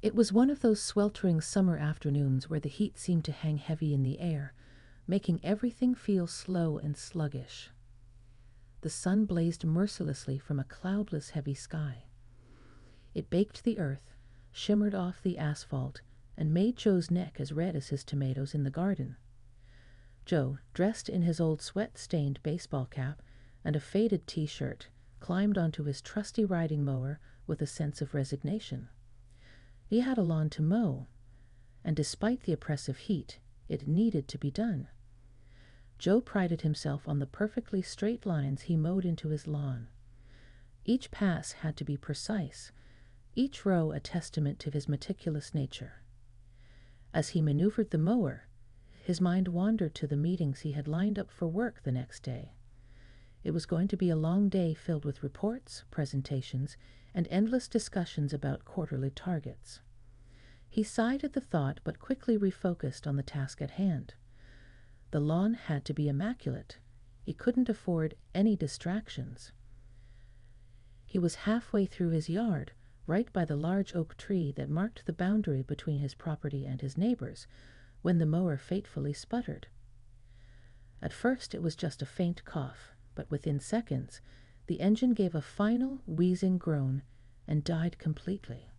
It was one of those sweltering summer afternoons where the heat seemed to hang heavy in the air, making everything feel slow and sluggish. The sun blazed mercilessly from a cloudless, heavy sky. It baked the earth, shimmered off the asphalt, and made Joe's neck as red as his tomatoes in the garden. Joe, dressed in his old sweat-stained baseball cap and a faded t-shirt, climbed onto his trusty riding mower with a sense of resignation. He had a lawn to mow, and despite the oppressive heat, it needed to be done. Joe prided himself on the perfectly straight lines he mowed into his lawn. Each pass had to be precise, each row a testament to his meticulous nature. As he maneuvered the mower, his mind wandered to the meetings he had lined up for work the next day. It was going to be a long day filled with reports, presentations, and endless discussions about quarterly targets. He sighed at the thought but quickly refocused on the task at hand. The lawn had to be immaculate. He couldn't afford any distractions. He was halfway through his yard, right by the large oak tree that marked the boundary between his property and his neighbor's, when the mower fatefully sputtered. At first it was just a faint cough, but within seconds the engine gave a final, wheezing groan and died completely.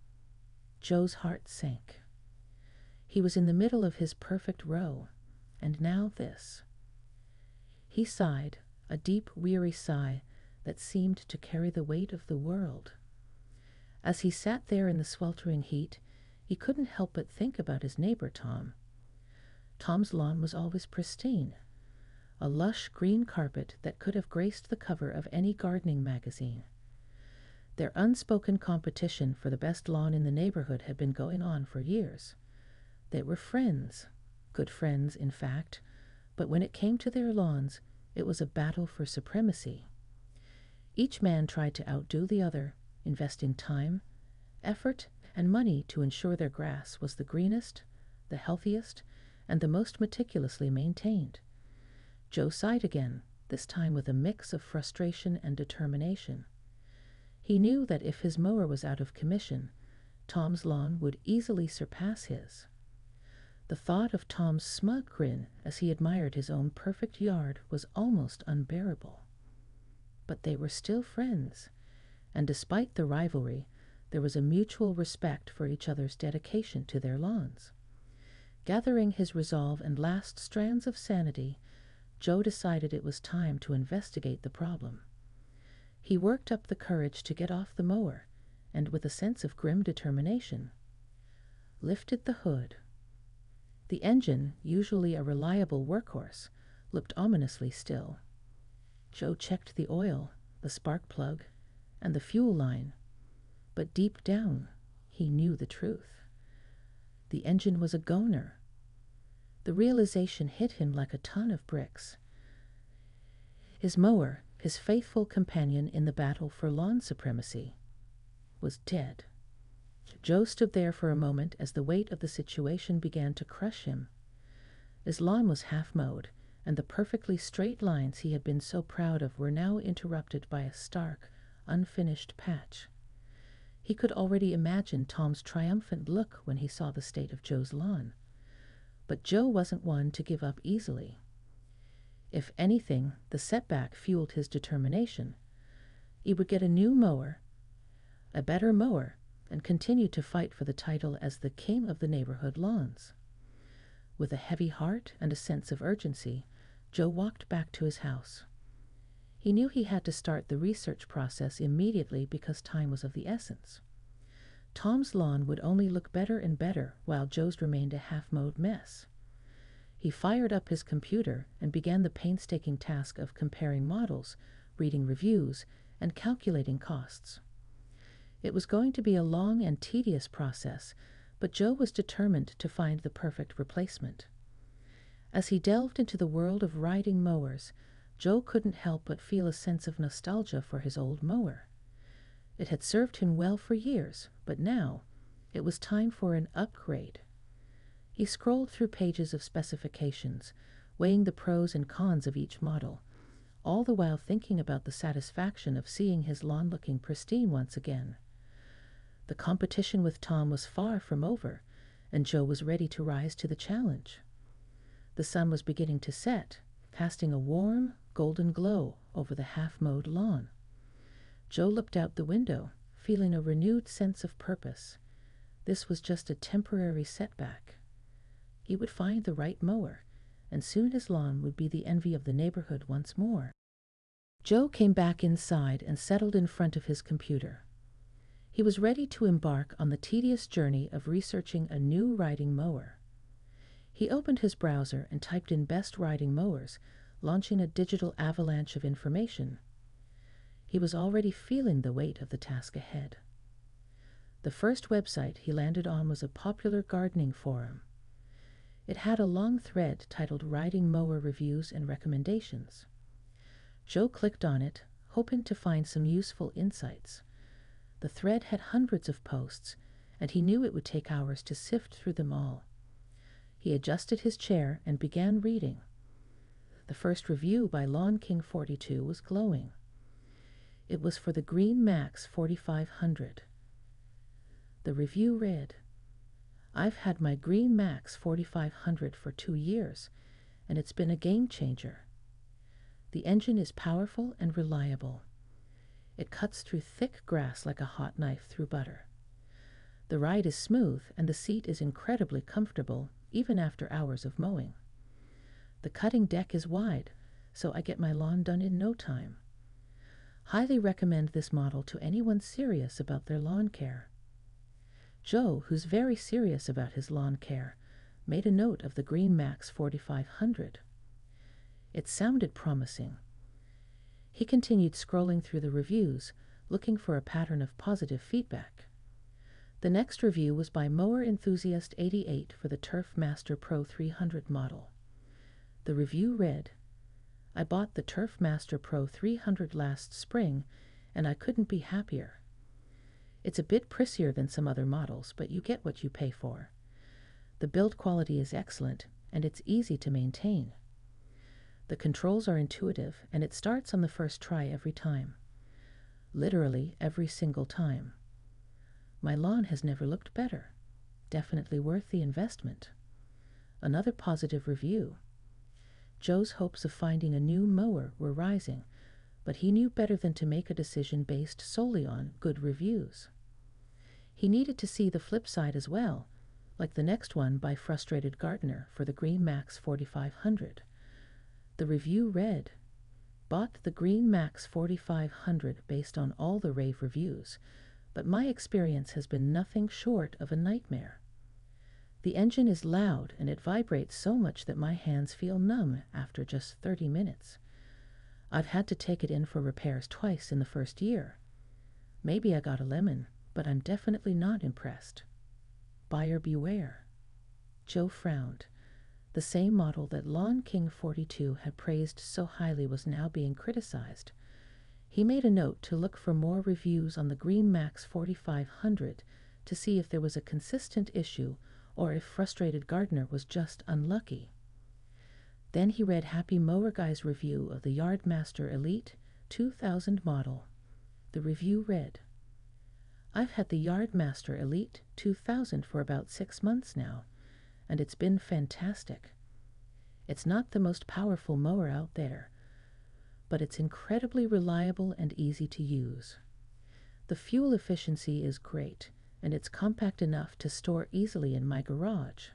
Joe's heart sank. He was in the middle of his perfect row, and now this. He sighed, a deep, weary sigh that seemed to carry the weight of the world. As he sat there in the sweltering heat, he couldn't help but think about his neighbor, Tom. Tom's lawn was always pristine, a lush green carpet that could have graced the cover of any gardening magazine. Their unspoken competition for the best lawn in the neighborhood had been going on for years. They were friends, good friends, in fact, but when it came to their lawns, it was a battle for supremacy. Each man tried to outdo the other, investing time, effort, and money to ensure their grass was the greenest, the healthiest, and the most meticulously maintained. Joe sighed again, this time with a mix of frustration and determination. He knew that if his mower was out of commission, Tom's lawn would easily surpass his. The thought of Tom's smug grin as he admired his own perfect yard was almost unbearable. But they were still friends, and despite the rivalry, there was a mutual respect for each other's dedication to their lawns. Gathering his resolve and last strands of sanity, Joe decided it was time to investigate the problem. He worked up the courage to get off the mower, and with a sense of grim determination, lifted the hood. The engine, usually a reliable workhorse, looked ominously still. Joe checked the oil, the spark plug, and the fuel line, but deep down he knew the truth. The engine was a goner. The realization hit him like a ton of bricks. His mower, his faithful companion in the battle for lawn supremacy, was dead. Joe stood there for a moment as the weight of the situation began to crush him. His lawn was half mowed, and the perfectly straight lines he had been so proud of were now interrupted by a stark, unfinished patch. He could already imagine Tom's triumphant look when he saw the state of Joe's lawn. But Joe wasn't one to give up easily. If anything, the setback fueled his determination. He would get a new mower, a better mower, and continue to fight for the title as the king of the neighborhood lawns. With a heavy heart and a sense of urgency, Joe walked back to his house. He knew he had to start the research process immediately because time was of the essence. Tom's lawn would only look better and better while Joe's remained a half-mowed mess. He fired up his computer and began the painstaking task of comparing models, reading reviews, and calculating costs. It was going to be a long and tedious process, but Joe was determined to find the perfect replacement. As he delved into the world of riding mowers, Joe couldn't help but feel a sense of nostalgia for his old mower. It had served him well for years, but now it was time for an upgrade. He scrolled through pages of specifications, weighing the pros and cons of each model, all the while thinking about the satisfaction of seeing his lawn looking pristine once again. The competition with Tom was far from over, and Joe was ready to rise to the challenge. The sun was beginning to set, casting a warm, golden glow over the half-mowed lawn. Joe looked out the window, feeling a renewed sense of purpose. This was just a temporary setback. He would find the right mower, and soon his lawn would be the envy of the neighborhood once more. Joe came back inside and settled in front of his computer. He was ready to embark on the tedious journey of researching a new riding mower. He opened his browser and typed in best riding mowers, launching a digital avalanche of information. He was already feeling the weight of the task ahead. The first website he landed on was a popular gardening forum. It had a long thread titled Riding Mower Reviews and Recommendations. Joe clicked on it, hoping to find some useful insights. The thread had hundreds of posts, and he knew it would take hours to sift through them all. He adjusted his chair and began reading. The first review by Lawn King 42 was glowing. It was for the Green Max 4500. The review read, "I've had my Green Max 4500 for 2 years, and it's been a game changer. The engine is powerful and reliable. It cuts through thick grass like a hot knife through butter. The ride is smooth, and the seat is incredibly comfortable, even after hours of mowing. The cutting deck is wide, so I get my lawn done in no time. Highly recommend this model to anyone serious about their lawn care." Joe, who's very serious about his lawn care, made a note of the Green Max 4500. It sounded promising. He continued scrolling through the reviews, looking for a pattern of positive feedback. The next review was by Mower Enthusiast 88 for the Turf Master Pro 300 model. The review read, "I bought the Turf Master Pro 300 last spring, and I couldn't be happier. It's a bit prissier than some other models, but you get what you pay for. The build quality is excellent, and it's easy to maintain. The controls are intuitive, and it starts on the first try every time. Literally every single time. My lawn has never looked better. Definitely worth the investment." Another positive review. Joe's hopes of finding a new mower were rising, but he knew better than to make a decision based solely on good reviews. He needed to see the flip side as well, like the next one by Frustrated Gardener for the Green Max 4500. The review read, "Bought the Green Max 4500 based on all the rave reviews, but my experience has been nothing short of a nightmare. The engine is loud and it vibrates so much that my hands feel numb after just 30 minutes. I've had to take it in for repairs twice in the first year. Maybe I got a lemon, but I'm definitely not impressed. Buyer beware." Joe frowned. The same model that Lawn King 42 had praised so highly was now being criticized. He made a note to look for more reviews on the Green Max 4500 to see if there was a consistent issue or if Frustrated Gardener was just unlucky. Then he read Happy Mower Guy's review of the Yardmaster Elite 2000 model. The review read, "I've had the Yardmaster Elite 2000 for about 6 months now, and it's been fantastic. It's not the most powerful mower out there, but it's incredibly reliable and easy to use. The fuel efficiency is great, and it's compact enough to store easily in my garage.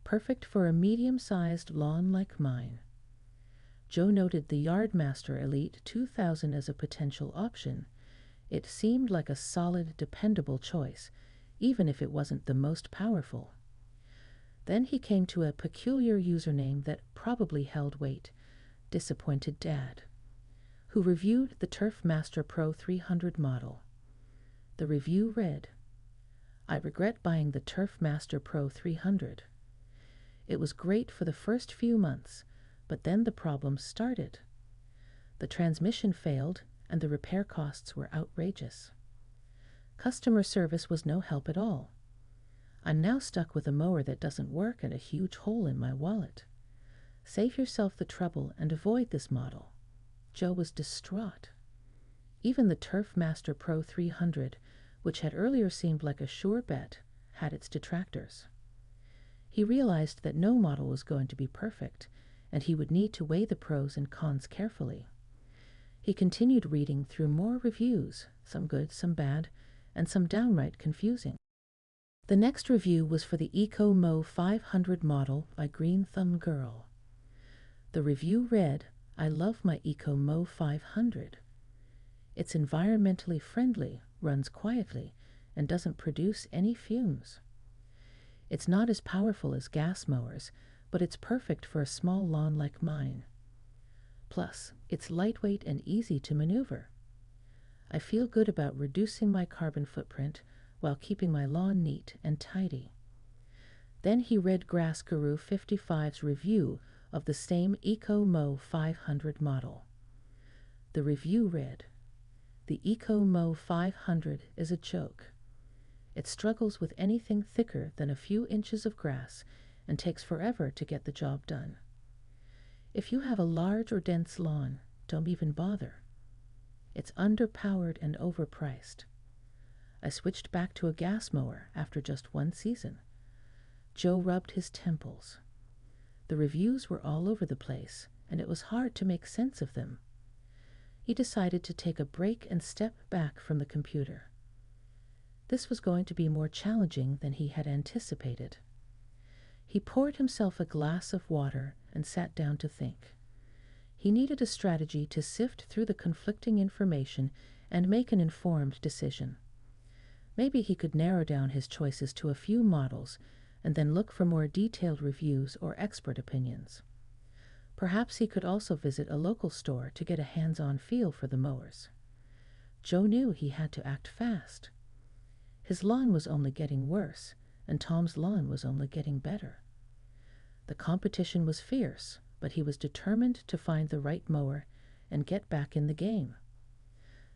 Perfect for a medium-sized lawn like mine." Joe noted the Yardmaster Elite 2000 as a potential option. It seemed like a solid, dependable choice, even if it wasn't the most powerful. Then he came to a peculiar username that probably held weight, Disappointed Dad, who reviewed the Turf Master Pro 300 model. The review read, "I regret buying the Turf Master Pro 300. It was great for the first few months, but then the problems started. The transmission failed, and the repair costs were outrageous. Customer service was no help at all. I'm now stuck with a mower that doesn't work and a huge hole in my wallet. Save yourself the trouble and avoid this model." Joe was distraught. Even the Turf Master Pro 300, which had earlier seemed like a sure bet, had its detractors. He realized that no model was going to be perfect, and he would need to weigh the pros and cons carefully. He continued reading through more reviews, some good, some bad, and some downright confusing. The next review was for the Eco Mo 500 model by Green Thumb Girl. The review read, "I love my Eco Mo 500. It's environmentally friendly, runs quietly, and doesn't produce any fumes. It's not as powerful as gas mowers, but it's perfect for a small lawn like mine. Plus, it's lightweight and easy to maneuver. I feel good about reducing my carbon footprint while keeping my lawn neat and tidy." Then he read Grass Guru 55's review of the same Eco Mo 500 model. The review read, "The Eco Mo 500 is a joke. It struggles with anything thicker than a few inches of grass and takes forever to get the job done. If you have a large or dense lawn, don't even bother. It's underpowered and overpriced. I switched back to a gas mower after just one season." Joe rubbed his temples. The reviews were all over the place, and it was hard to make sense of them. He decided to take a break and step back from the computer. This was going to be more challenging than he had anticipated. He poured himself a glass of water and sat down to think. He needed a strategy to sift through the conflicting information and make an informed decision. Maybe he could narrow down his choices to a few models and then look for more detailed reviews or expert opinions. Perhaps he could also visit a local store to get a hands-on feel for the mowers. Joe knew he had to act fast. His lawn was only getting worse, and Tom's lawn was only getting better. The competition was fierce, but he was determined to find the right mower and get back in the game.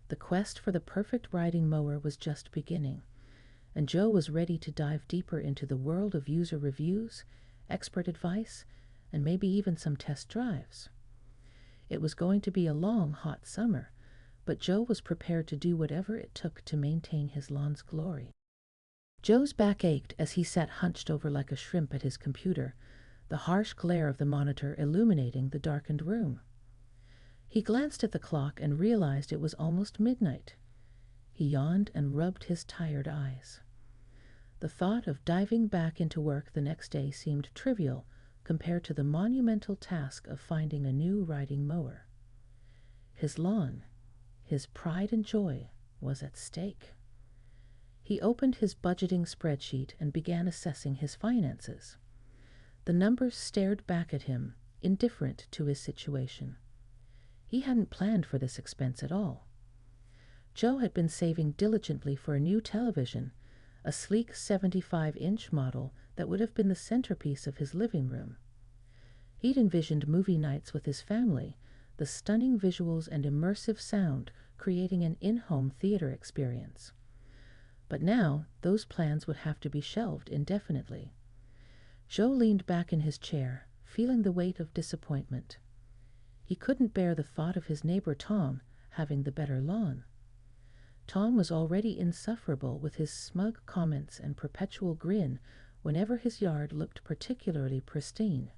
The quest for the perfect riding mower was just beginning, and Joe was ready to dive deeper into the world of user reviews, expert advice, and maybe even some test drives. It was going to be a long, hot summer, but Joe was prepared to do whatever it took to maintain his lawn's glory. Joe's back ached as he sat hunched over like a shrimp at his computer, the harsh glare of the monitor illuminating the darkened room. He glanced at the clock and realized it was almost midnight. He yawned and rubbed his tired eyes. The thought of diving back into work the next day seemed trivial compared to the monumental task of finding a new riding mower. His lawn, his pride and joy, was at stake. He opened his budgeting spreadsheet and began assessing his finances. The numbers stared back at him, indifferent to his situation. He hadn't planned for this expense at all. Joe had been saving diligently for a new television, a sleek 75-inch model that would have been the centerpiece of his living room. He'd envisioned movie nights with his family, the stunning visuals and immersive sound creating an in-home theater experience. But now those plans would have to be shelved indefinitely. Joe leaned back in his chair, feeling the weight of disappointment. He couldn't bear the thought of his neighbor Tom having the better lawn. Tom was already insufferable with his smug comments and perpetual grin whenever his yard looked particularly pristine.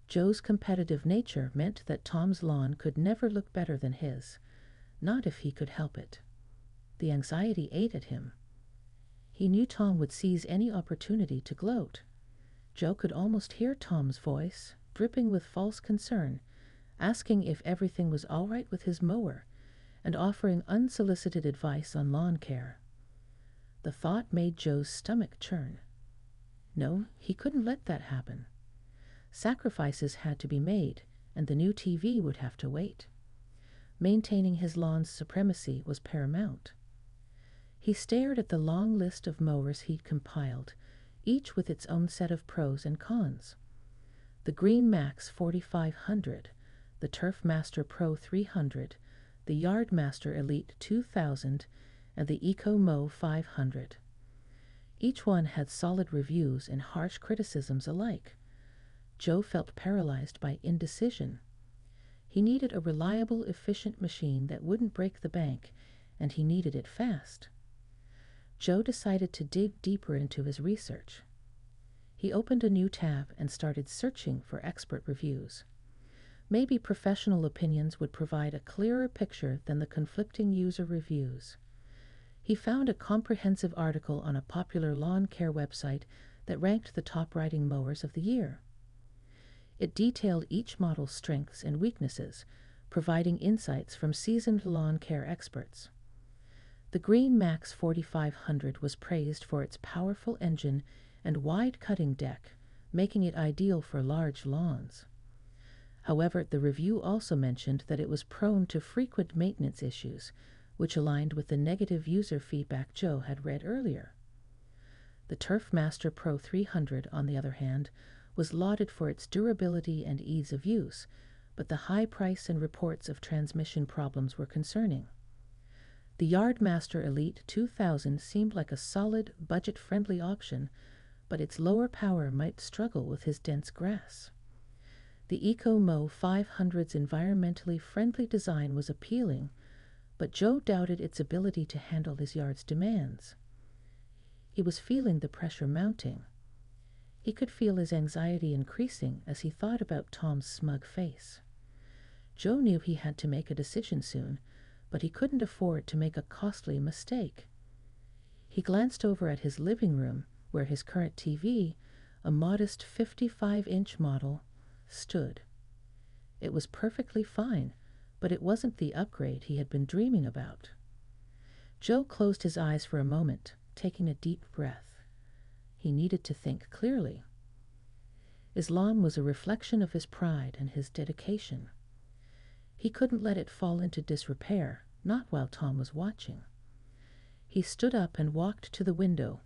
Joe's competitive nature meant that Tom's lawn could never look better than his, not if he could help it. The anxiety ate at him. He knew Tom would seize any opportunity to gloat. Joe could almost hear Tom's voice, dripping with false concern, asking if everything was all right with his mower, and offering unsolicited advice on lawn care. The thought made Joe's stomach churn. No, he couldn't let that happen. Sacrifices had to be made, and the new TV would have to wait. Maintaining his lawn's supremacy was paramount. He stared at the long list of mowers he'd compiled, each with its own set of pros and cons. The Green Max 4500, the Turf Master Pro 300, the Yard Master Elite 2000, and the Eco Mo 500. Each one had solid reviews and harsh criticisms alike. Joe felt paralyzed by indecision. He needed a reliable, efficient machine that wouldn't break the bank, and he needed it fast. Joe decided to dig deeper into his research. He opened a new tab and started searching for expert reviews. Maybe professional opinions would provide a clearer picture than the conflicting user reviews. He found a comprehensive article on a popular lawn care website that ranked the top riding mowers of the year. It detailed each model's strengths and weaknesses, providing insights from seasoned lawn care experts. The Green Max 4500 was praised for its powerful engine and wide cutting deck, making it ideal for large lawns. However, the review also mentioned that it was prone to frequent maintenance issues, which aligned with the negative user feedback Joe had read earlier. The Turfmaster Pro 300, on the other hand, was lauded for its durability and ease of use, but the high price and reports of transmission problems were concerning. The Yardmaster Elite 2000 seemed like a solid, budget-friendly option, but its lower power might struggle with his dense grass. The EcoMow 500's environmentally friendly design was appealing, but Joe doubted its ability to handle his yard's demands. He was feeling the pressure mounting. He could feel his anxiety increasing as he thought about Tom's smug face. Joe knew he had to make a decision soon, but he couldn't afford to make a costly mistake. He glanced over at his living room, where his current TV, a modest 55-inch model, stood. It was perfectly fine, but it wasn't the upgrade he had been dreaming about. Joe closed his eyes for a moment, taking a deep breath. He needed to think clearly. His lawn was a reflection of his pride and his dedication. He couldn't let it fall into disrepair, not while Tom was watching. He stood up and walked to the window,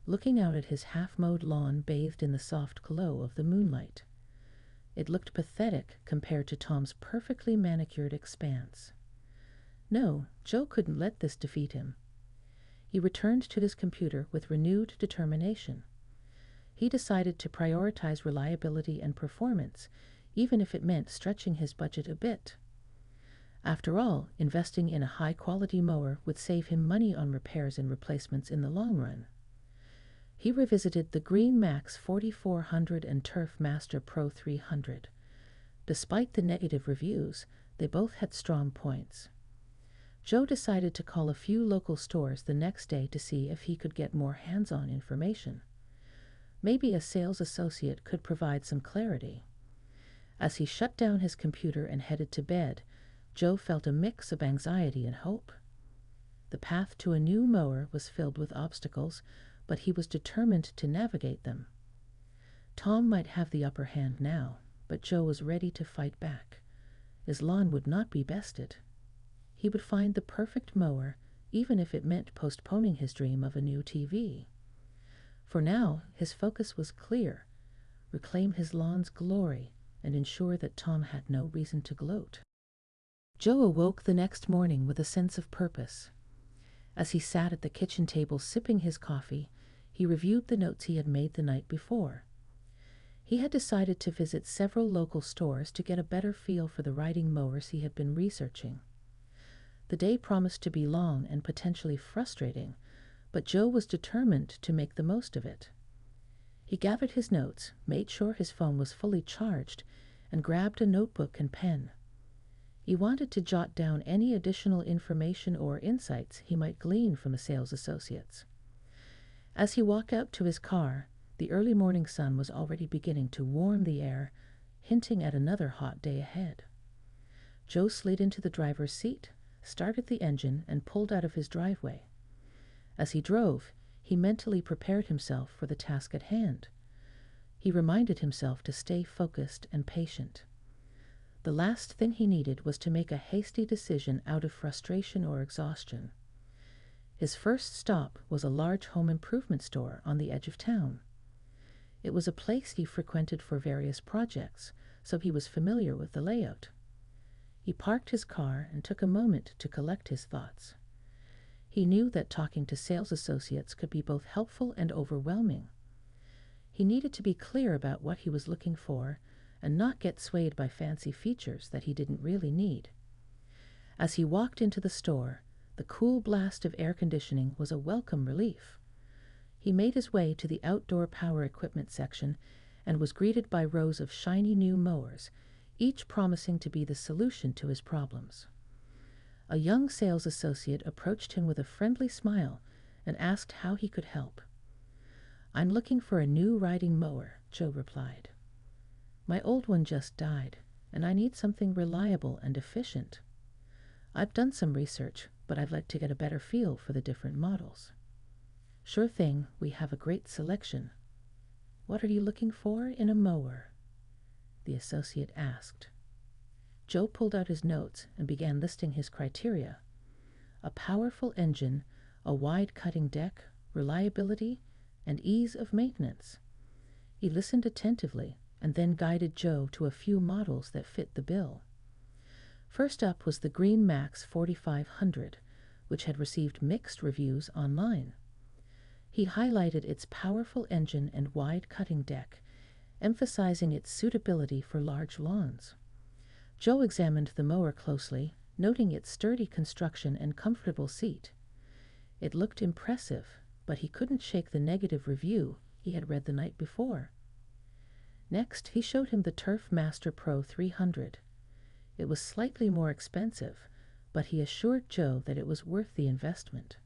looking out at his half-mowed lawn bathed in the soft glow of the moonlight. It looked pathetic compared to Tom's perfectly manicured expanse. No, Joe couldn't let this defeat him. He returned to his computer with renewed determination. He decided to prioritize reliability and performance, even if it meant stretching his budget a bit. After all, investing in a high-quality mower would save him money on repairs and replacements in the long run. He revisited the Green Max 4400 and Turfmaster Pro 300. Despite the negative reviews, they both had strong points. Joe decided to call a few local stores the next day to see if he could get more hands-on information. Maybe a sales associate could provide some clarity. As he shut down his computer and headed to bed, Joe felt a mix of anxiety and hope. The path to a new mower was filled with obstacles, but he was determined to navigate them. Tom might have the upper hand now, but Joe was ready to fight back. His lawn would not be bested. He would find the perfect mower, even if it meant postponing his dream of a new TV. For now, his focus was clear: reclaim his lawn's glory and ensure that Tom had no reason to gloat. Joe awoke the next morning with a sense of purpose. As he sat at the kitchen table sipping his coffee, he reviewed the notes he had made the night before. He had decided to visit several local stores to get a better feel for the riding mowers he had been researching. The day promised to be long and potentially frustrating, but Joe was determined to make the most of it. He gathered his notes, made sure his phone was fully charged, and grabbed a notebook and pen. He wanted to jot down any additional information or insights he might glean from the sales associates. As he walked out to his car, the early morning sun was already beginning to warm the air, hinting at another hot day ahead. Joe slid into the driver's seat, started the engine, and pulled out of his driveway. As he drove, he mentally prepared himself for the task at hand. He reminded himself to stay focused and patient. The last thing he needed was to make a hasty decision out of frustration or exhaustion. His first stop was a large home improvement store on the edge of town. It was a place he frequented for various projects, so he was familiar with the layout. He parked his car and took a moment to collect his thoughts. He knew that talking to sales associates could be both helpful and overwhelming. He needed to be clear about what he was looking for and not get swayed by fancy features that he didn't really need. As he walked into the store, The cool blast of air conditioning was a welcome relief. He made his way to the outdoor power equipment section and was greeted by rows of shiny new mowers, each promising to be the solution to his problems. A young sales associate approached him with a friendly smile and asked how he could help. "I'm looking for a new riding mower," Joe replied. "My old one just died, and I need something reliable and efficient. I've done some research, but I'd like to get a better feel for the different models." "Sure thing, we have a great selection. What are you looking for in a mower?" the associate asked. Joe pulled out his notes and began listing his criteria: a powerful engine, a wide cutting deck, reliability, and ease of maintenance. He listened attentively and then guided Joe to a few models that fit the bill. First up was the Green Max 4500, which had received mixed reviews online. He highlighted its powerful engine and wide cutting deck, emphasizing its suitability for large lawns. Joe examined the mower closely, noting its sturdy construction and comfortable seat. It looked impressive, but he couldn't shake the negative review he had read the night before. Next, he showed him the Turf Master Pro 300. It was slightly more expensive, but he assured Joe that it was worth the investment.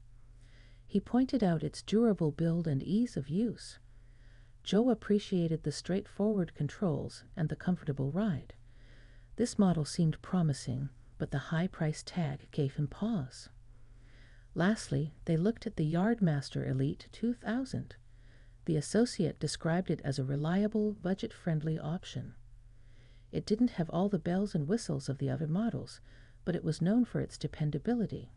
He pointed out its durable build and ease of use. Joe appreciated the straightforward controls and the comfortable ride. This model seemed promising, but the high price tag gave him pause. Lastly, they looked at the Yardmaster Elite 2000. The associate described it as a reliable, budget-friendly option. It didn't have all the bells and whistles of the other models, but it was known for its dependability.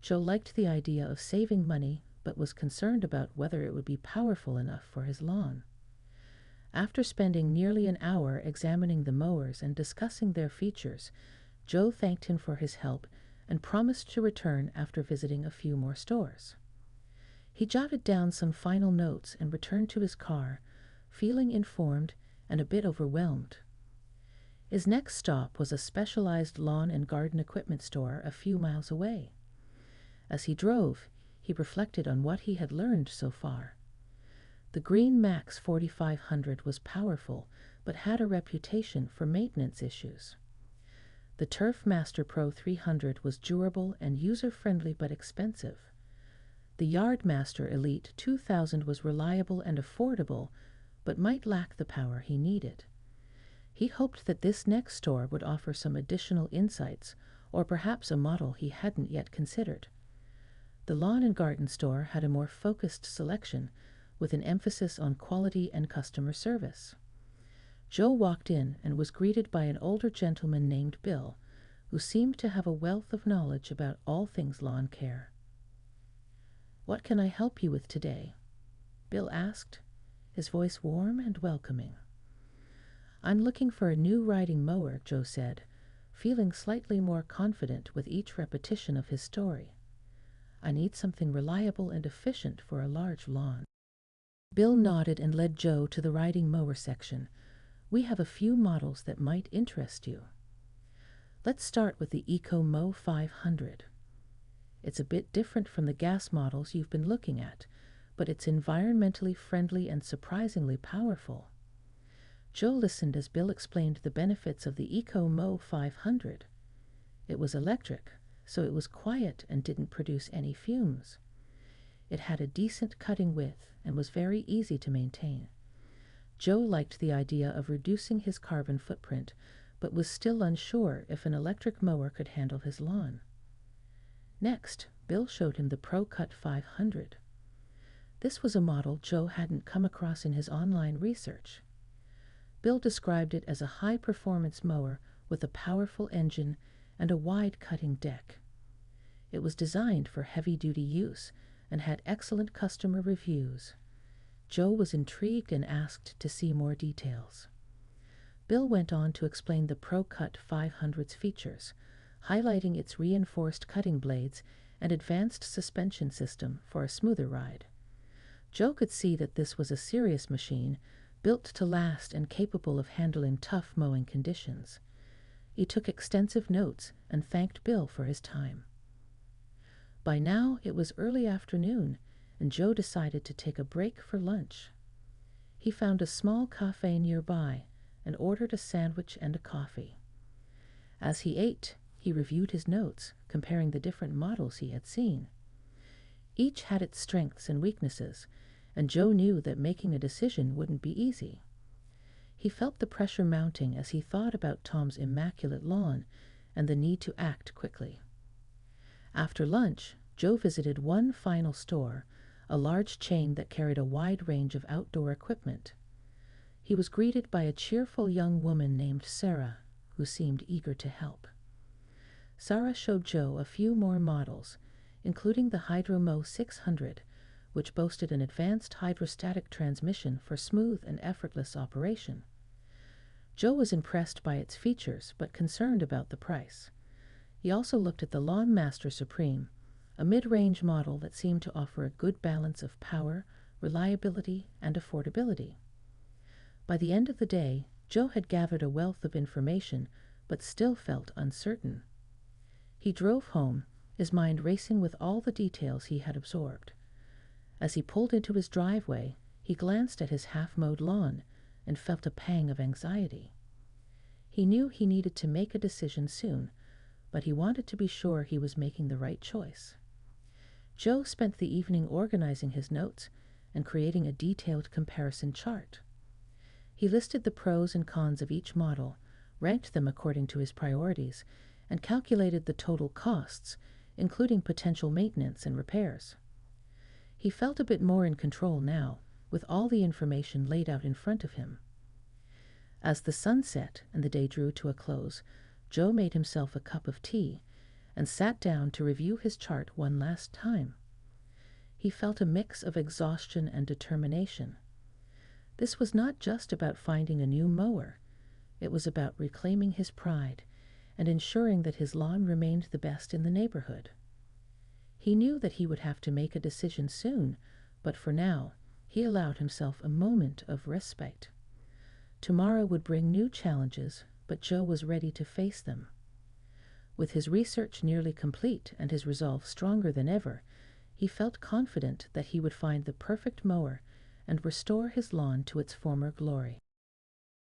Joe liked the idea of saving money, but was concerned about whether it would be powerful enough for his lawn. After spending nearly an hour examining the mowers and discussing their features, Joe thanked him for his help and promised to return after visiting a few more stores. He jotted down some final notes and returned to his car, feeling informed and a bit overwhelmed. His next stop was a specialized lawn and garden equipment store a few miles away. As he drove, he reflected on what he had learned so far. The Green Max 4500 was powerful, but had a reputation for maintenance issues. The Turf Master Pro 300 was durable and user-friendly but expensive. The Yardmaster Elite 2000 was reliable and affordable, but might lack the power he needed. He hoped that this next store would offer some additional insights, or perhaps a model he hadn't yet considered. The lawn and garden store had a more focused selection, with an emphasis on quality and customer service. Joe walked in and was greeted by an older gentleman named Bill, who seemed to have a wealth of knowledge about all things lawn care. "What can I help you with today?" Bill asked, his voice warm and welcoming. "I'm looking for a new riding mower," Joe said, feeling slightly more confident with each repetition of his story. "I need something reliable and efficient for a large lawn." Bill nodded and led Joe to the riding mower section. "We have a few models that might interest you. Let's start with the Mow 500. It's a bit different from the gas models you've been looking at, but it's environmentally friendly and surprisingly powerful." Joe listened as Bill explained the benefits of the Mow 500. It was electric, so it was quiet and didn't produce any fumes. It had a decent cutting width and was very easy to maintain. Joe liked the idea of reducing his carbon footprint, but was still unsure if an electric mower could handle his lawn. Next, Bill showed him the ProCut 500. This was a model Joe hadn't come across in his online research. Bill described it as a high-performance mower with a powerful engine and a wide cutting deck. It was designed for heavy-duty use and had excellent customer reviews. Joe was intrigued and asked to see more details. Bill went on to explain the ProCut 500's features, highlighting its reinforced cutting blades and advanced suspension system for a smoother ride. Joe could see that this was a serious machine, built to last and capable of handling tough mowing conditions. He took extensive notes and thanked Bill for his time. By now it was early afternoon, and Joe decided to take a break for lunch. He found a small cafe nearby and ordered a sandwich and a coffee. As he ate, he reviewed his notes, comparing the different models he had seen. Each had its strengths and weaknesses, and Joe knew that making a decision wouldn't be easy. He felt the pressure mounting as he thought about Tom's immaculate lawn and the need to act quickly. After lunch, Joe visited one final store, a large chain that carried a wide range of outdoor equipment. He was greeted by a cheerful young woman named Sarah, who seemed eager to help. Sarah showed Joe a few more models, including the Hydro-Mow 600, which boasted an advanced hydrostatic transmission for smooth and effortless operation. Joe was impressed by its features, but concerned about the price. He also looked at the Lawn Master Supreme, a mid-range model that seemed to offer a good balance of power, reliability, and affordability. By the end of the day, Joe had gathered a wealth of information, but still felt uncertain. He drove home, his mind racing with all the details he had absorbed. As he pulled into his driveway, he glanced at his half-mowed lawn and felt a pang of anxiety. He knew he needed to make a decision soon, but he wanted to be sure he was making the right choice. Joe spent the evening organizing his notes and creating a detailed comparison chart. He listed the pros and cons of each model, ranked them according to his priorities, and calculated the total costs, including potential maintenance and repairs. He felt a bit more in control now, with all the information laid out in front of him. As the sun set and the day drew to a close, Joe made himself a cup of tea and sat down to review his chart one last time. He felt a mix of exhaustion and determination. This was not just about finding a new mower. It was about reclaiming his pride and ensuring that his lawn remained the best in the neighborhood. He knew that he would have to make a decision soon, but for now, he allowed himself a moment of respite. Tomorrow would bring new challenges, but Joe was ready to face them. With his research nearly complete and his resolve stronger than ever, he felt confident that he would find the perfect mower and restore his lawn to its former glory.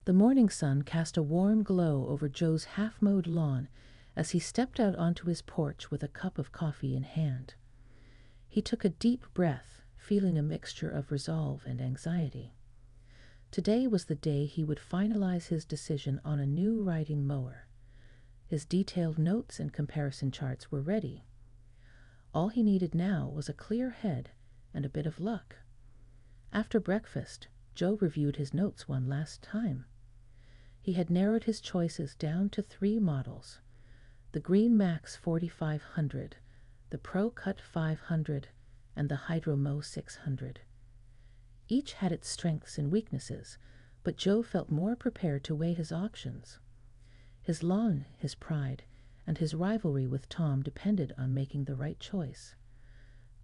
The morning sun cast a warm glow over Joe's half-mowed lawn as he stepped out onto his porch with a cup of coffee in hand. He took a deep breath, feeling a mixture of resolve and anxiety. Today was the day he would finalize his decision on a new riding mower. His detailed notes and comparison charts were ready. All he needed now was a clear head and a bit of luck. After breakfast, Joe reviewed his notes one last time. He had narrowed his choices down to 3 models: the Green Max 4500, the Pro Cut 500, and the Hydro-Mow 600. Each had its strengths and weaknesses, but Joe felt more prepared to weigh his options. His lawn, his pride, and his rivalry with Tom depended on making the right choice.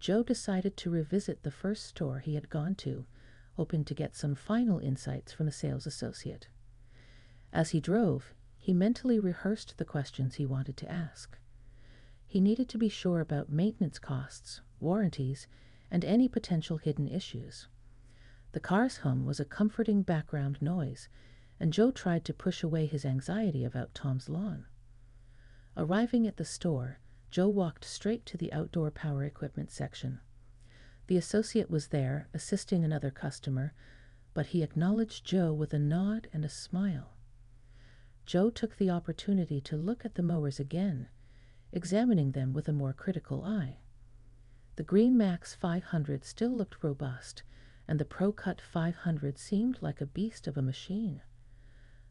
Joe decided to revisit the first store he had gone to, hoping to get some final insights from the sales associate. As he drove, he mentally rehearsed the questions he wanted to ask. He needed to be sure about maintenance costs, warranties, and any potential hidden issues. The car's hum was a comforting background noise, and Joe tried to push away his anxiety about Tom's lawn. Arriving at the store, Joe walked straight to the outdoor power equipment section. The associate was there, assisting another customer, but he acknowledged Joe with a nod and a smile. Joe took the opportunity to look at the mowers again, examining them with a more critical eye. The Green Max 500 still looked robust, and the Pro Cut 500 seemed like a beast of a machine.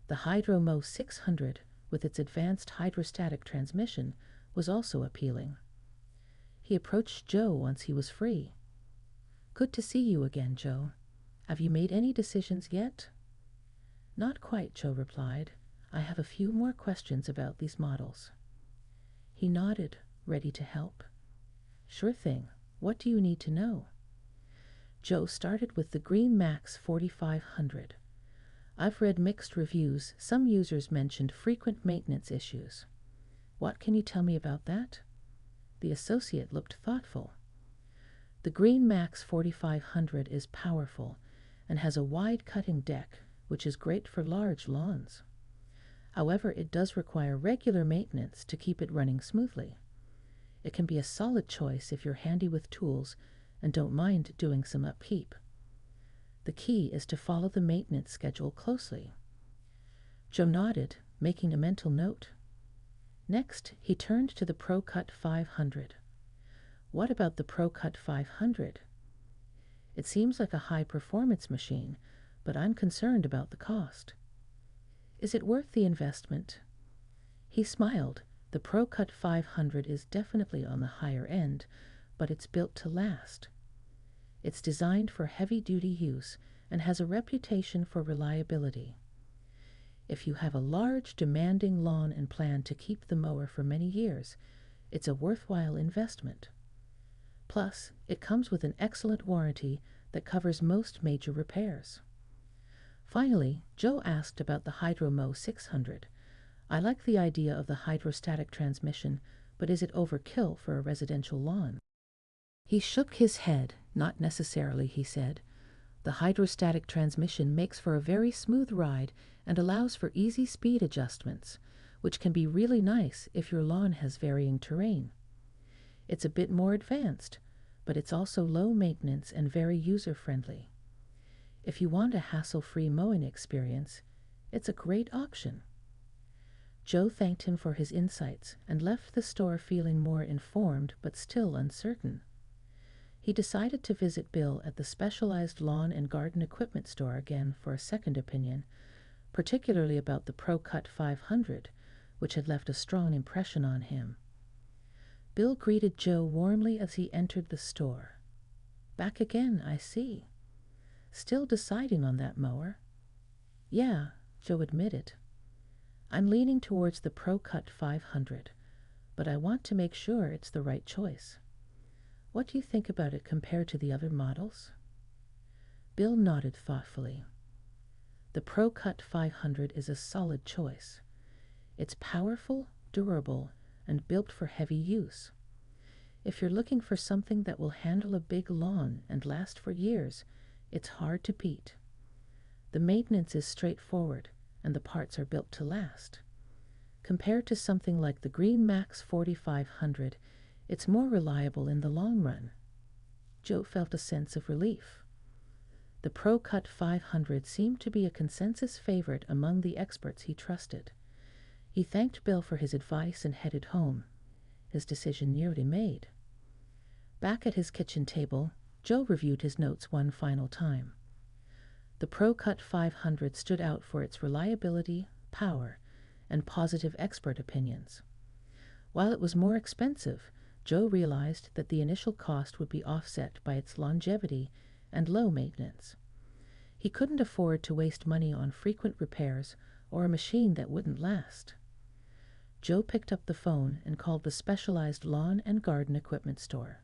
The Hydro-Mow 600, with its advanced hydrostatic transmission, was also appealing. He approached Joe once he was free. "Good to see you again, Joe. Have you made any decisions yet?" "Not quite," Joe replied. "I have a few more questions about these models." He nodded, ready to help. "Sure thing. What do you need to know?" Joe started with the Green Max 4500. "I've read mixed reviews. Some users mentioned frequent maintenance issues. What can you tell me about that?" The associate looked thoughtful. The Green Max 4500 is powerful and has a wide cutting deck, which is great for large lawns. However, it does require regular maintenance to keep it running smoothly. It can be a solid choice if you're handy with tools and don't mind doing some upkeep. The key is to follow the maintenance schedule closely. Joe nodded, making a mental note. Next, he turned to the ProCut 500. What about the ProCut 500? It seems like a high-performance machine, but I'm concerned about the cost. Is it worth the investment? He smiled. The ProCut 500 is definitely on the higher end, but it's built to last. It's designed for heavy-duty use and has a reputation for reliability. If you have a large, demanding lawn and plan to keep the mower for many years, it's a worthwhile investment. Plus, it comes with an excellent warranty that covers most major repairs. Finally, Joe asked about the Hydro-Mow 600. I like the idea of the hydrostatic transmission, but is it overkill for a residential lawn? He shook his head. Not necessarily, he said. The hydrostatic transmission makes for a very smooth ride and allows for easy speed adjustments, which can be really nice if your lawn has varying terrain. It's a bit more advanced, but it's also low maintenance and very user-friendly. If you want a hassle-free mowing experience, it's a great option. Joe thanked him for his insights and left the store feeling more informed but still uncertain. He decided to visit Bill at the specialized lawn and garden equipment store again for a second opinion, particularly about the ProCut 500, which had left a strong impression on him. Bill greeted Joe warmly as he entered the store. "Back again, I see. Still deciding on that mower?" "Yeah," Joe admitted. "I'm leaning towards the ProCut 500, but I want to make sure it's the right choice. What do you think about it compared to the other models?" Bill nodded thoughtfully. The ProCut 500 is a solid choice. It's powerful, durable, and built for heavy use. If you're looking for something that will handle a big lawn and last for years, it's hard to beat. The maintenance is straightforward, and the parts are built to last. Compared to something like the Green Max 4500, it's more reliable in the long run. Joe felt a sense of relief. The ProCut 500 seemed to be a consensus favorite among the experts he trusted. He thanked Bill for his advice and headed home, his decision nearly made. Back at his kitchen table, Joe reviewed his notes one final time. The ProCut 500 stood out for its reliability, power, and positive expert opinions. While it was more expensive, Joe realized that the initial cost would be offset by its longevity and low maintenance. He couldn't afford to waste money on frequent repairs or a machine that wouldn't last. Joe picked up the phone and called the specialized lawn and garden equipment store.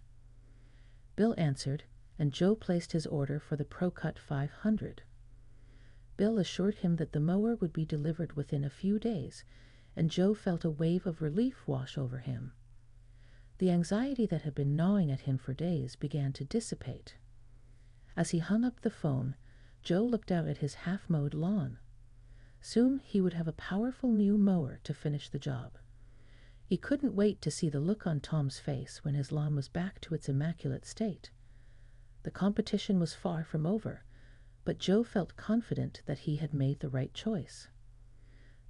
Bill answered, and Joe placed his order for the ProCut 500. Bill assured him that the mower would be delivered within a few days, and Joe felt a wave of relief wash over him. The anxiety that had been gnawing at him for days began to dissipate. As he hung up the phone, Joe looked out at his half-mowed lawn. Soon he would have a powerful new mower to finish the job. He couldn't wait to see the look on Tom's face when his lawn was back to its immaculate state. The competition was far from over, but Joe felt confident that he had made the right choice.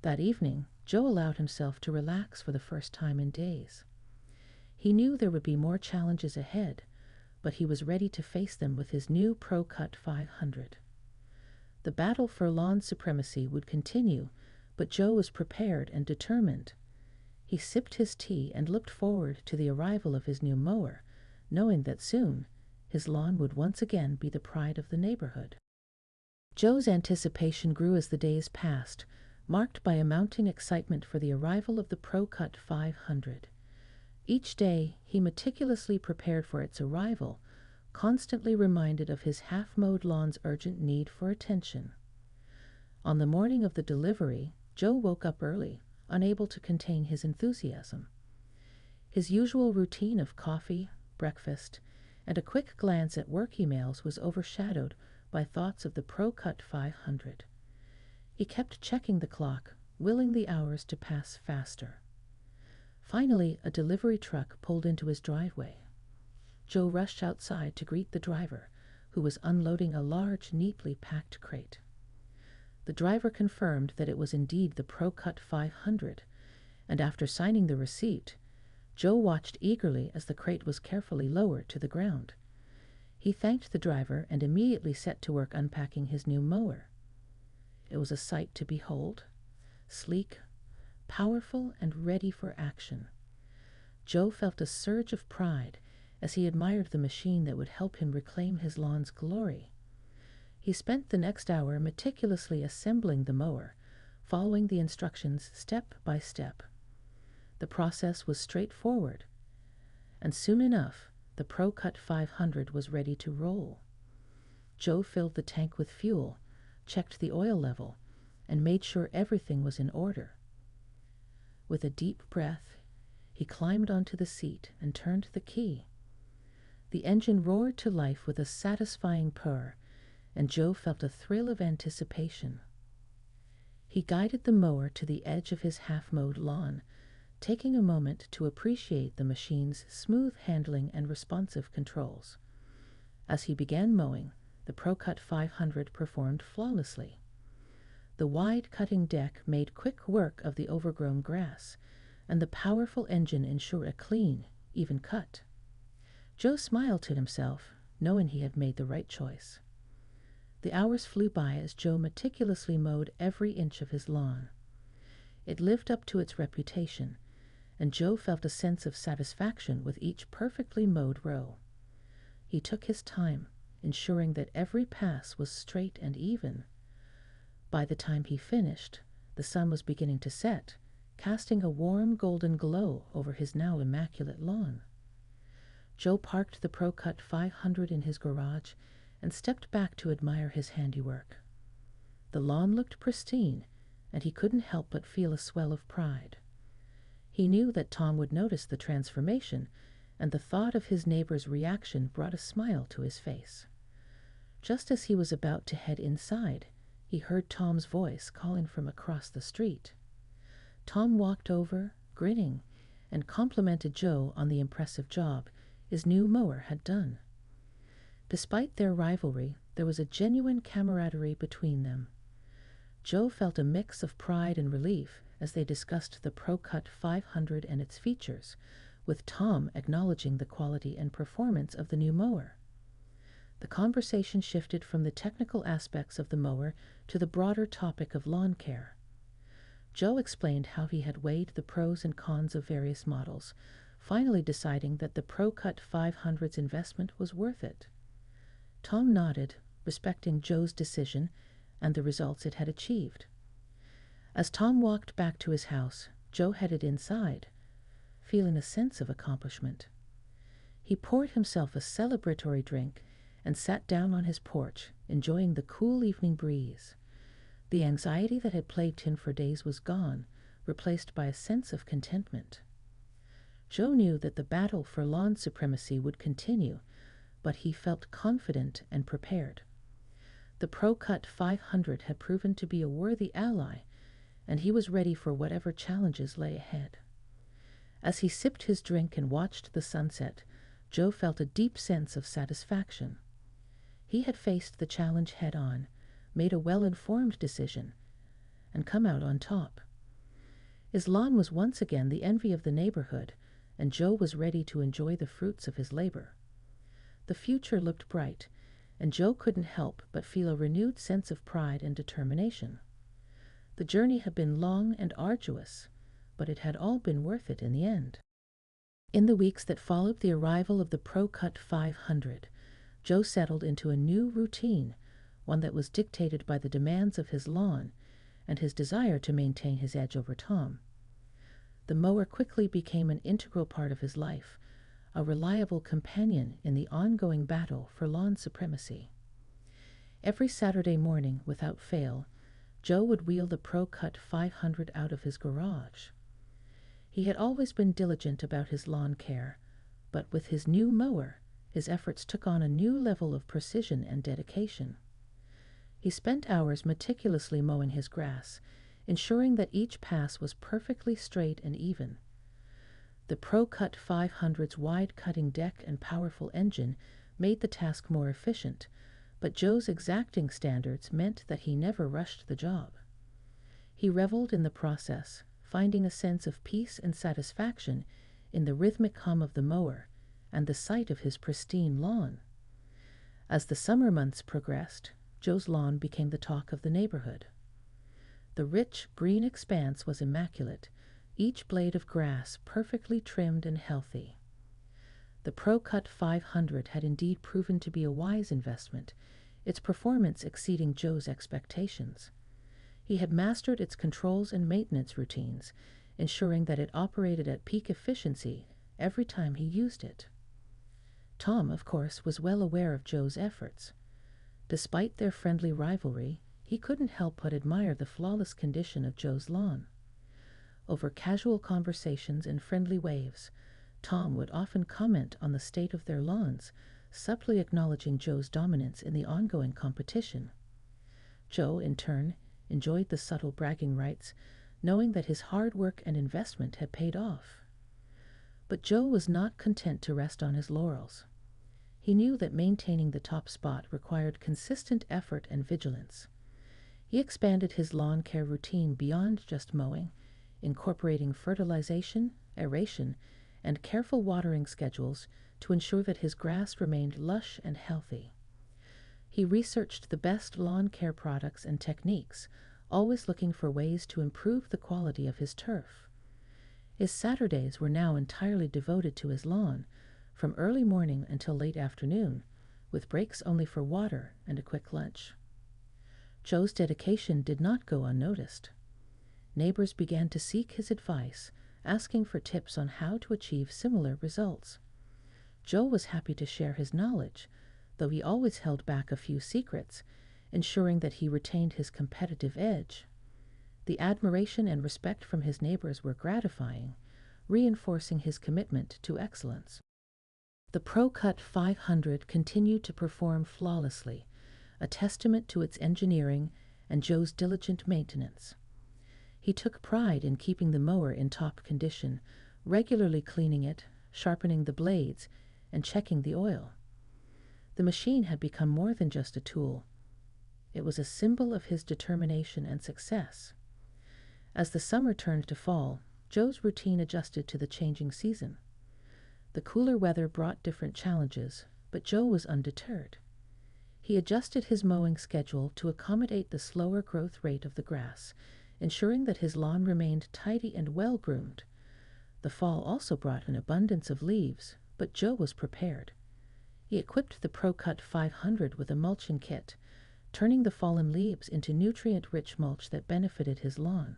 That evening, Joe allowed himself to relax for the first time in days. He knew there would be more challenges ahead, but he was ready to face them with his new ProCut 500. The battle for lawn supremacy would continue, but Joe was prepared and determined. He sipped his tea and looked forward to the arrival of his new mower, knowing that soon his lawn would once again be the pride of the neighborhood. Joe's anticipation grew as the days passed, marked by a mounting excitement for the arrival of the ProCut 500. Each day he meticulously prepared for its arrival, constantly reminded of his half-mowed lawn's urgent need for attention. On the morning of the delivery, Joe woke up early, unable to contain his enthusiasm. His usual routine of coffee, breakfast, and a quick glance at work emails was overshadowed by thoughts of the Pro-Cut 500. He kept checking the clock, willing the hours to pass faster. Finally, a delivery truck pulled into his driveway. Joe rushed outside to greet the driver, who was unloading a large, neatly packed crate. The driver confirmed that it was indeed the Pro-Cut 500, and after signing the receipt, Joe watched eagerly as the crate was carefully lowered to the ground. He thanked the driver and immediately set to work unpacking his new mower. It was a sight to behold, sleek, powerful, and ready for action. Joe felt a surge of pride as he admired the machine that would help him reclaim his lawn's glory. He spent the next hour meticulously assembling the mower, following the instructions step by step. The process was straightforward, and soon enough, the Pro-Cut 500 was ready to roll. Joe filled the tank with fuel, checked the oil level, and made sure everything was in order. With a deep breath, he climbed onto the seat and turned the key. The engine roared to life with a satisfying purr, and Joe felt a thrill of anticipation. He guided the mower to the edge of his half-mowed lawn, taking a moment to appreciate the machine's smooth handling and responsive controls. As he began mowing, the Pro-Cut 500 performed flawlessly. The wide cutting deck made quick work of the overgrown grass, and the powerful engine ensured a clean, even cut. Joe smiled to himself, knowing he had made the right choice. The hours flew by as Joe meticulously mowed every inch of his lawn. It lived up to its reputation, and Joe felt a sense of satisfaction with each perfectly mowed row. He took his time, ensuring that every pass was straight and even. By the time he finished, the sun was beginning to set, casting a warm golden glow over his now immaculate lawn. Joe parked the Pro-Cut 500 in his garage and stepped back to admire his handiwork. The lawn looked pristine, and he couldn't help but feel a swell of pride. He knew that Tom would notice the transformation, and the thought of his neighbor's reaction brought a smile to his face. Just as he was about to head inside, he heard Tom's voice calling from across the street. Tom walked over, grinning, and complimented Joe on the impressive job his new mower had done. Despite their rivalry, there was a genuine camaraderie between them. Joe felt a mix of pride and relief as they discussed the Pro-Cut 500 and its features, with Tom acknowledging the quality and performance of the new mower. The conversation shifted from the technical aspects of the mower to the broader topic of lawn care. Joe explained how he had weighed the pros and cons of various models, finally deciding that the Pro-Cut 500's investment was worth it. Tom nodded, respecting Joe's decision and the results it had achieved. As Tom walked back to his house, Joe headed inside, feeling a sense of accomplishment. He poured himself a celebratory drink and sat down on his porch, enjoying the cool evening breeze. The anxiety that had plagued him for days was gone, replaced by a sense of contentment. Joe knew that the battle for lawn supremacy would continue, but he felt confident and prepared. The Pro-Cut 500 had proven to be a worthy ally, and he was ready for whatever challenges lay ahead. As he sipped his drink and watched the sunset, Joe felt a deep sense of satisfaction. He had faced the challenge head-on, made a well-informed decision, and come out on top. His lawn was once again the envy of the neighborhood, and Joe was ready to enjoy the fruits of his labor. The future looked bright, and Joe couldn't help but feel a renewed sense of pride and determination. The journey had been long and arduous, but it had all been worth it in the end. In the weeks that followed the arrival of the Pro-Cut 500, Joe settled into a new routine, one that was dictated by the demands of his lawn and his desire to maintain his edge over Tom. The mower quickly became an integral part of his life, a reliable companion in the ongoing battle for lawn supremacy. Every Saturday morning, without fail, Joe would wheel the Pro-Cut 500 out of his garage. He had always been diligent about his lawn care, but with his new mower, his efforts took on a new level of precision and dedication. He spent hours meticulously mowing his grass, ensuring that each pass was perfectly straight and even. The ProCut 500's wide cutting deck and powerful engine made the task more efficient, but Joe's exacting standards meant that he never rushed the job. He reveled in the process, finding a sense of peace and satisfaction in the rhythmic hum of the mower and the sight of his pristine lawn. As the summer months progressed, Joe's lawn became the talk of the neighborhood. The rich, green expanse was immaculate, each blade of grass perfectly trimmed and healthy. The ProCut 500 had indeed proven to be a wise investment, its performance exceeding Joe's expectations. He had mastered its controls and maintenance routines, ensuring that it operated at peak efficiency every time he used it. Tom, of course, was well aware of Joe's efforts. Despite their friendly rivalry, he couldn't help but admire the flawless condition of Joe's lawn. Over casual conversations and friendly waves, Tom would often comment on the state of their lawns, subtly acknowledging Joe's dominance in the ongoing competition. Joe, in turn, enjoyed the subtle bragging rights, knowing that his hard work and investment had paid off. But Joe was not content to rest on his laurels. He knew that maintaining the top spot required consistent effort and vigilance. He expanded his lawn care routine beyond just mowing, incorporating fertilization, aeration, and careful watering schedules to ensure that his grass remained lush and healthy. He researched the best lawn care products and techniques, always looking for ways to improve the quality of his turf. His Saturdays were now entirely devoted to his lawn, from early morning until late afternoon, with breaks only for water and a quick lunch. Joe's dedication did not go unnoticed. Neighbors began to seek his advice, asking for tips on how to achieve similar results. Joe was happy to share his knowledge, though he always held back a few secrets, ensuring that he retained his competitive edge. The admiration and respect from his neighbors were gratifying, reinforcing his commitment to excellence. The ProCut 500 continued to perform flawlessly, a testament to its engineering and Joe's diligent maintenance. He took pride in keeping the mower in top condition, regularly cleaning it, sharpening the blades, and checking the oil. The machine had become more than just a tool. It was a symbol of his determination and success. As the summer turned to fall, Joe's routine adjusted to the changing season. The cooler weather brought different challenges, but Joe was undeterred. He adjusted his mowing schedule to accommodate the slower growth rate of the grass, ensuring that his lawn remained tidy and well-groomed. The fall also brought an abundance of leaves, but Joe was prepared. He equipped the ProCut 500 with a mulching kit, turning the fallen leaves into nutrient-rich mulch that benefited his lawn.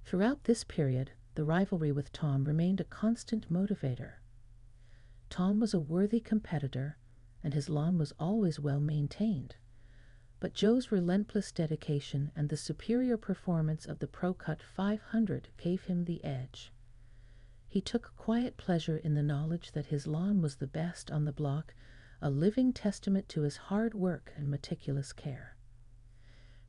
Throughout this period, the rivalry with Tom remained a constant motivator. Tom was a worthy competitor, and his lawn was always well maintained. But Joe's relentless dedication and the superior performance of the ProCut 500 gave him the edge. He took quiet pleasure in the knowledge that his lawn was the best on the block, a living testament to his hard work and meticulous care.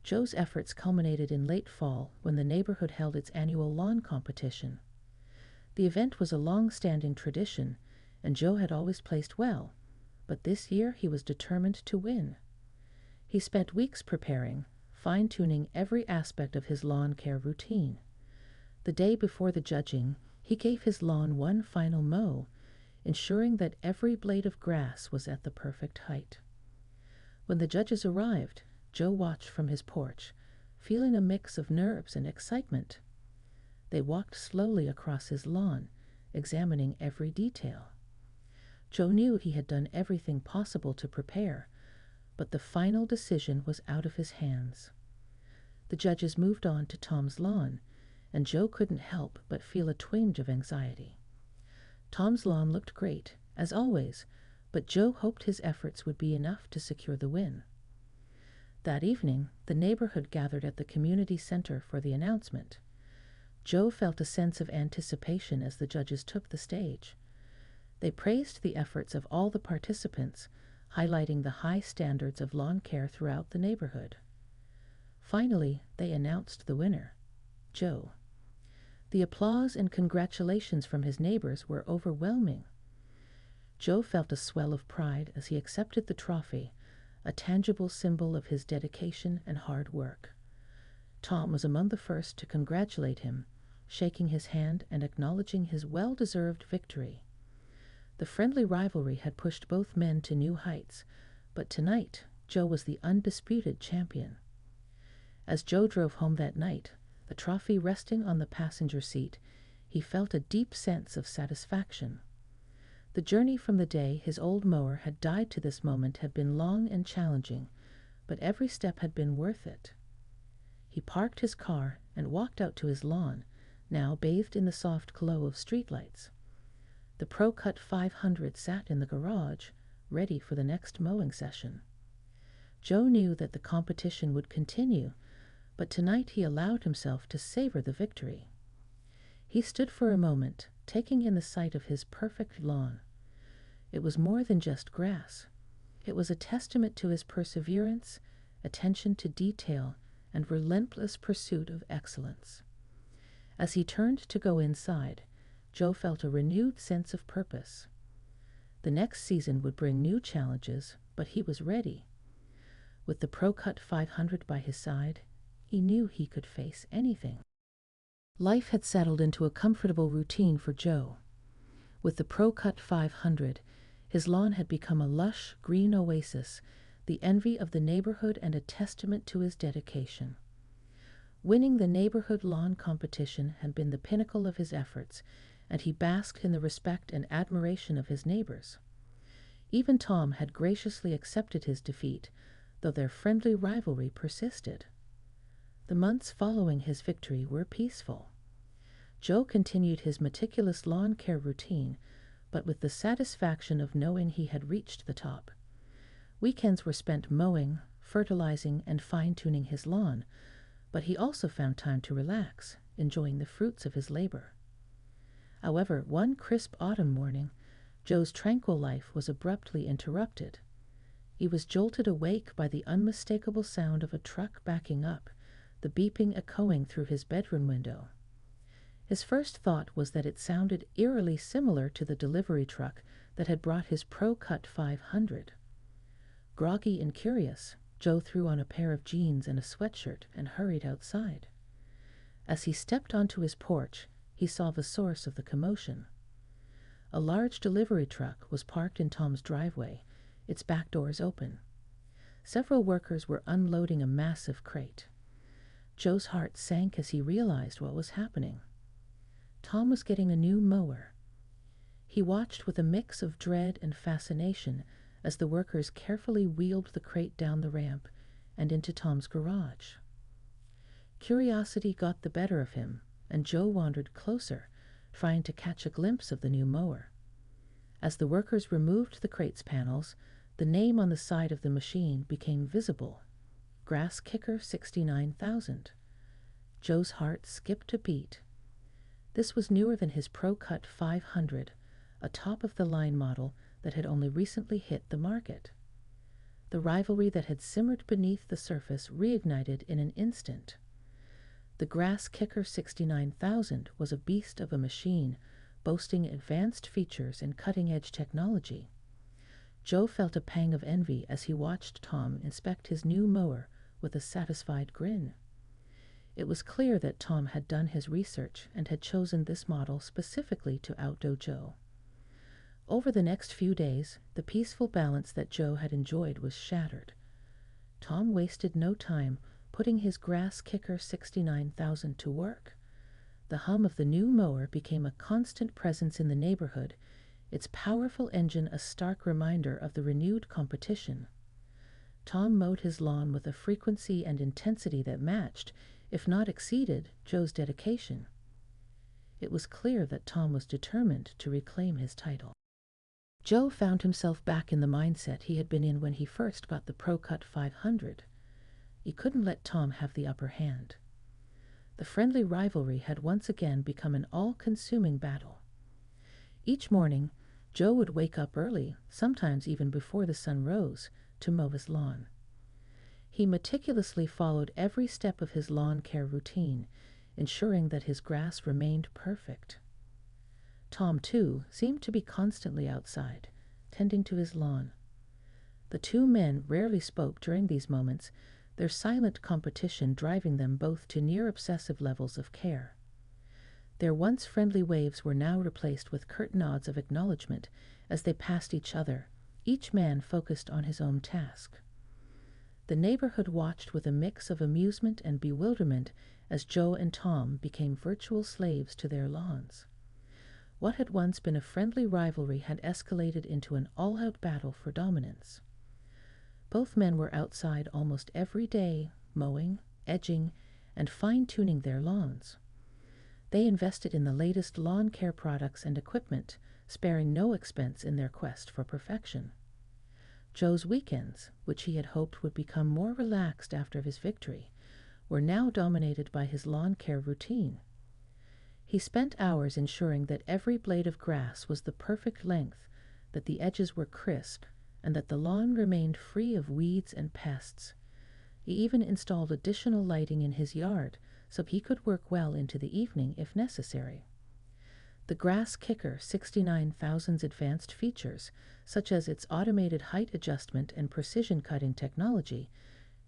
Joe's efforts culminated in late fall when the neighborhood held its annual lawn competition. The event was a long-standing tradition, and Joe had always placed well, but this year he was determined to win. He spent weeks preparing, fine-tuning every aspect of his lawn care routine. The day before the judging, he gave his lawn one final mow, ensuring that every blade of grass was at the perfect height. When the judges arrived, Joe watched from his porch, feeling a mix of nerves and excitement. They walked slowly across his lawn, examining every detail. Joe knew he had done everything possible to prepare, but the final decision was out of his hands. The judges moved on to Tom's lawn, and Joe couldn't help but feel a twinge of anxiety. Tom's lawn looked great, as always, but Joe hoped his efforts would be enough to secure the win. That evening, the neighborhood gathered at the community center for the announcement. Joe felt a sense of anticipation as the judges took the stage. They praised the efforts of all the participants, highlighting the high standards of lawn care throughout the neighborhood. Finally, they announced the winner, Joe. The applause and congratulations from his neighbors were overwhelming. Joe felt a swell of pride as he accepted the trophy, a tangible symbol of his dedication and hard work. Tom was among the first to congratulate him, shaking his hand and acknowledging his well-deserved victory. The friendly rivalry had pushed both men to new heights, but tonight Joe was the undisputed champion. As Joe drove home that night, the trophy resting on the passenger seat, he felt a deep sense of satisfaction. The journey from the day his old mower had died to this moment had been long and challenging, but every step had been worth it. He parked his car and walked out to his lawn, now bathed in the soft glow of streetlights. The Pro Cut 500 sat in the garage, ready for the next mowing session. Joe knew that the competition would continue, but tonight he allowed himself to savor the victory. He stood for a moment, taking in the sight of his perfect lawn. It was more than just grass. It was a testament to his perseverance, attention to detail, and relentless pursuit of excellence. As he turned to go inside, Joe felt a renewed sense of purpose. The next season would bring new challenges, but he was ready. With the Pro Cut 500 by his side, he knew he could face anything. Life had settled into a comfortable routine for Joe. With the Pro Cut 500, his lawn had become a lush, green oasis, the envy of the neighborhood and a testament to his dedication. Winning the neighborhood lawn competition had been the pinnacle of his efforts, and he basked in the respect and admiration of his neighbors. Even Tom had graciously accepted his defeat, though their friendly rivalry persisted. The months following his victory were peaceful. Joe continued his meticulous lawn care routine, but with the satisfaction of knowing he had reached the top. Weekends were spent mowing, fertilizing, and fine-tuning his lawn, but he also found time to relax, enjoying the fruits of his labor. However, one crisp autumn morning, Joe's tranquil life was abruptly interrupted. He was jolted awake by the unmistakable sound of a truck backing up, the beeping echoing through his bedroom window. His first thought was that it sounded eerily similar to the delivery truck that had brought his Pro Cut 500. Groggy and curious, Joe threw on a pair of jeans and a sweatshirt and hurried outside. As he stepped onto his porch, he saw the source of the commotion. A large delivery truck was parked in Tom's driveway, its back doors open. Several workers were unloading a massive crate. Joe's heart sank as he realized what was happening. Tom was getting a new mower. He watched with a mix of dread and fascination as the workers carefully wheeled the crate down the ramp and into Tom's garage. Curiosity got the better of him, and Joe wandered closer, trying to catch a glimpse of the new mower. As the workers removed the crate's panels, the name on the side of the machine became visible: Grass Kicker 69,000. Joe's heart skipped a beat. This was newer than his Pro Cut 500, a top-of-the-line model that had only recently hit the market. The rivalry that had simmered beneath the surface reignited in an instant. The Grass Kicker 69,000 was a beast of a machine, boasting advanced features and cutting-edge technology. Joe felt a pang of envy as he watched Tom inspect his new mower with a satisfied grin. It was clear that Tom had done his research and had chosen this model specifically to outdo Joe. Over the next few days, the peaceful balance that Joe had enjoyed was shattered. Tom wasted no time putting his Grass Kicker 69,000 to work. The hum of the new mower became a constant presence in the neighborhood, its powerful engine a stark reminder of the renewed competition. Tom mowed his lawn with a frequency and intensity that matched, if not exceeded, Joe's dedication. It was clear that Tom was determined to reclaim his title. Joe found himself back in the mindset he had been in when he first got the Pro Cut 500. He couldn't let Tom have the upper hand. The friendly rivalry had once again become an all-consuming battle. Each morning, Joe would wake up early, sometimes even before the sun rose, to mow his lawn. He meticulously followed every step of his lawn care routine, ensuring that his grass remained perfect. Tom, too, seemed to be constantly outside, tending to his lawn. The two men rarely spoke during these moments, their silent competition driving them both to near-obsessive levels of care. Their once friendly waves were now replaced with curt nods of acknowledgement as they passed each other, each man focused on his own task. The neighborhood watched with a mix of amusement and bewilderment as Joe and Tom became virtual slaves to their lawns. What had once been a friendly rivalry had escalated into an all-out battle for dominance. Both men were outside almost every day, mowing, edging, and fine-tuning their lawns. They invested in the latest lawn care products and equipment, sparing no expense in their quest for perfection. Joe's weekends, which he had hoped would become more relaxed after his victory, were now dominated by his lawn care routine. He spent hours ensuring that every blade of grass was the perfect length, that the edges were crisp, and that the lawn remained free of weeds and pests. He even installed additional lighting in his yard so he could work well into the evening if necessary. The Grass Kicker 69,000's advanced features, such as its automated height adjustment and precision cutting technology,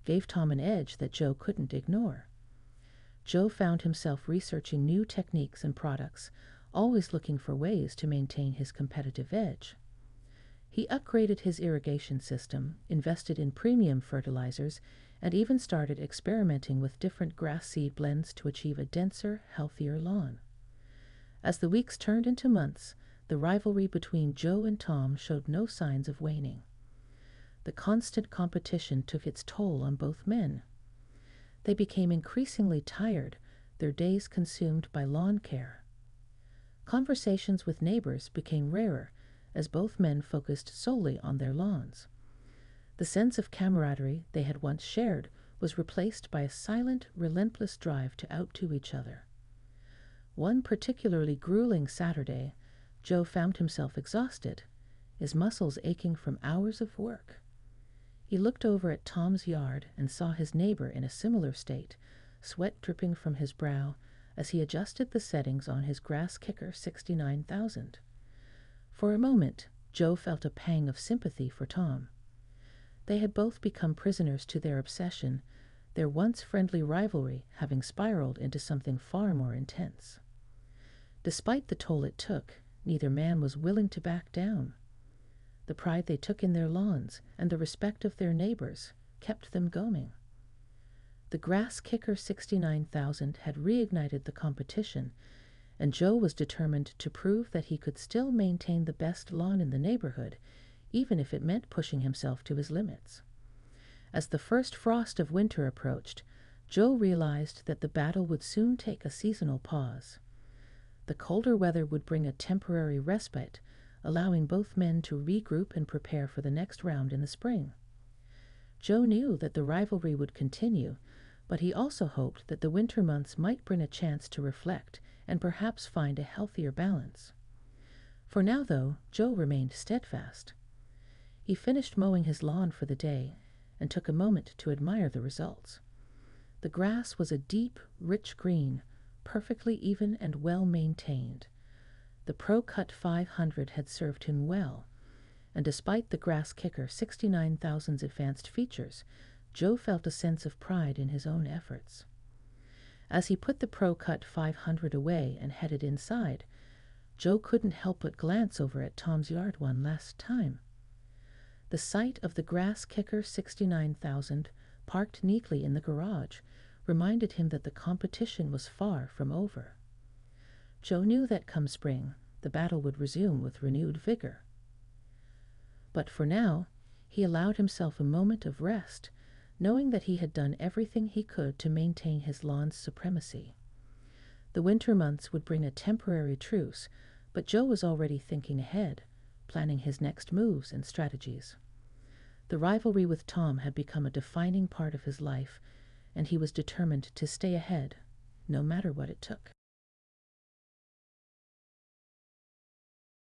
gave Tom an edge that Joe couldn't ignore. Joe found himself researching new techniques and products, always looking for ways to maintain his competitive edge. He upgraded his irrigation system, invested in premium fertilizers, and even started experimenting with different grass seed blends to achieve a denser, healthier lawn. As the weeks turned into months, the rivalry between Joe and Tom showed no signs of waning. The constant competition took its toll on both men. They became increasingly tired, their days consumed by lawn care. Conversations with neighbors became rarer, as both men focused solely on their lawns. The sense of camaraderie they had once shared was replaced by a silent, relentless drive to outdo each other. One particularly grueling Saturday, Joe found himself exhausted, his muscles aching from hours of work. He looked over at Tom's yard and saw his neighbor in a similar state, sweat dripping from his brow as he adjusted the settings on his Grass Kicker 69,000. For a moment, Joe felt a pang of sympathy for Tom. They had both become prisoners to their obsession, their once friendly rivalry having spiraled into something far more intense. Despite the toll it took, neither man was willing to back down. The pride they took in their lawns and the respect of their neighbors kept them going. The Grass Kicker 69,000 had reignited the competition, and Joe was determined to prove that he could still maintain the best lawn in the neighborhood, even if it meant pushing himself to his limits. As the first frost of winter approached, Joe realized that the battle would soon take a seasonal pause. The colder weather would bring a temporary respite, allowing both men to regroup and prepare for the next round in the spring. Joe knew that the rivalry would continue, but he also hoped that the winter months might bring a chance to reflect and perhaps find a healthier balance. For now, though, Joe remained steadfast. He finished mowing his lawn for the day and took a moment to admire the results. The grass was a deep, rich green, perfectly even and well maintained. The Pro Cut 500 had served him well, and despite the Grass Kicker 69,000's advanced features, Joe felt a sense of pride in his own efforts. As he put the Pro Cut 500 away and headed inside, Joe couldn't help but glance over at Tom's yard one last time. The sight of the Grass Kicker 69,000 parked neatly in the garage reminded him that the competition was far from over. Joe knew that come spring, the battle would resume with renewed vigor. But for now, he allowed himself a moment of rest, knowing that he had done everything he could to maintain his lawn's supremacy. The winter months would bring a temporary truce, but Joe was already thinking ahead, planning his next moves and strategies. The rivalry with Tom had become a defining part of his life, and he was determined to stay ahead, no matter what it took.